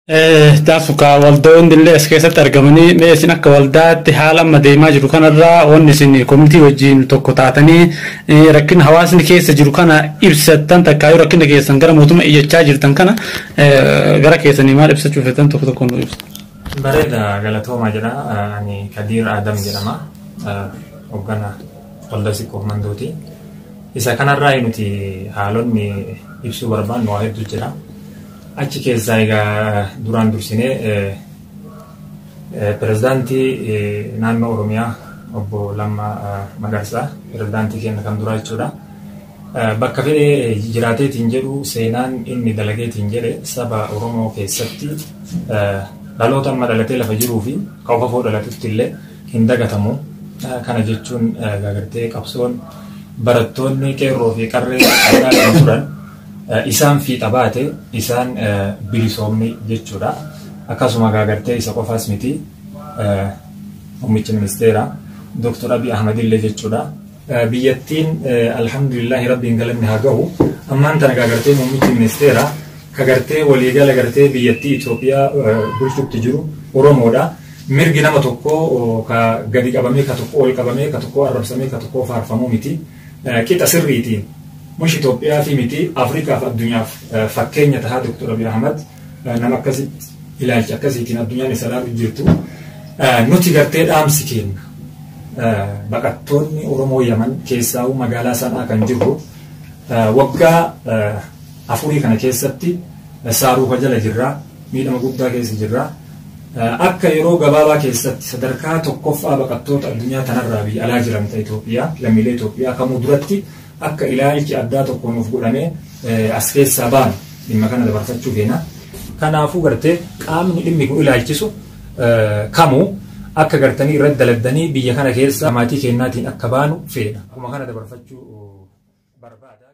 Taasuka waldoon dillee as keessatti argamanii meesin akka waldaatti haala amma deemaa jiru kanarraa wanni isin komitii wajjin tokko taatanii rakkina hawaasni keessa jiru kana ibsattan takkaayyuu rakkina keessan gara mootummaa iyyachaa jirtan kana gara keessanii maal ibsachuu feetan tokko tokkoon nu ibsa. Bareeda galatoomaa jedha. Ani Kadiir Adam jedhama. Hoggana waldaa Siqqoo Mandooti. Isa kanarraa nuti haalonni ibsuu barbaannu waa hedduu jira. Achi keessaa egaa duraan dursinee pirezidaantii naannoo Oromiyaa obbo Lammaa Magarsaa pirezidaantii keenya kan duraa jechuudha. Bakka fedhee jiraateetiin jedhu seenaan inni dalageetiin jedhe saba Oromoo keessatti dhaloota amma dhalatee lafa jiruu fi qofa foo dhalatutti illee hin dagatamu. Kana jechuun gartee qabsoon barattoonni qeerroo fi qarree addaa turan isaan fiixa baate isaan bilisoomni jechuudha. Akkasuma gartee isa qofaas miti muummichi ministeera Dr. Abiy Ahmed illee jechuudha. Biyyattiin alhamdulillahi rabbiin galanni haa gahu. Ammaan tana gartee muummichi ministeera kagartee waliigala gartee biyyattii Itoophiyaa bulchuutti jiru Oromoodha. Mirgi nama tokko ka gadi qabamee ka tokko ol qabamee ka tokko arrabsamee ka tokko faarfamuu miti. Qixa sirriitiin mush Itoophiyaa fi miti Afrikaa fi addunyaaf fakkeenya tahaa Dr. Abiy Ahmed nama akkasitti ilaalchi akkasiitiin addunyaan isa ilaalu jirtu. Nuti gartee dhaamsi kenna. Baqattoonni Oromoo Yaman keessaa magaalaa sanaa kan jiru waggaa afurii kana keessatti saaruufa jala jirra. Miidhama guddaa keessa jirra. Akka yeroo gabaabaa keessatti sadarkaa tokkoffaa baqattoota addunyaa tanarraa biyya alaa jiran ta'e Itoophiyaa lammiilee Itoophiyaa kamuu duratti akka ilaalchi addaa tokko nuuf godhamee as keessaa baanu dhimma kana dabarfachuu feena. Kanaafuu gartee qaamni dhimmi kun ilaalchisu kamuu akka gartanii irratti daladdanii biyya kana keessa maatii kennaatiin akka baanu feena. Akkuma kana dabarfachuu barbaada.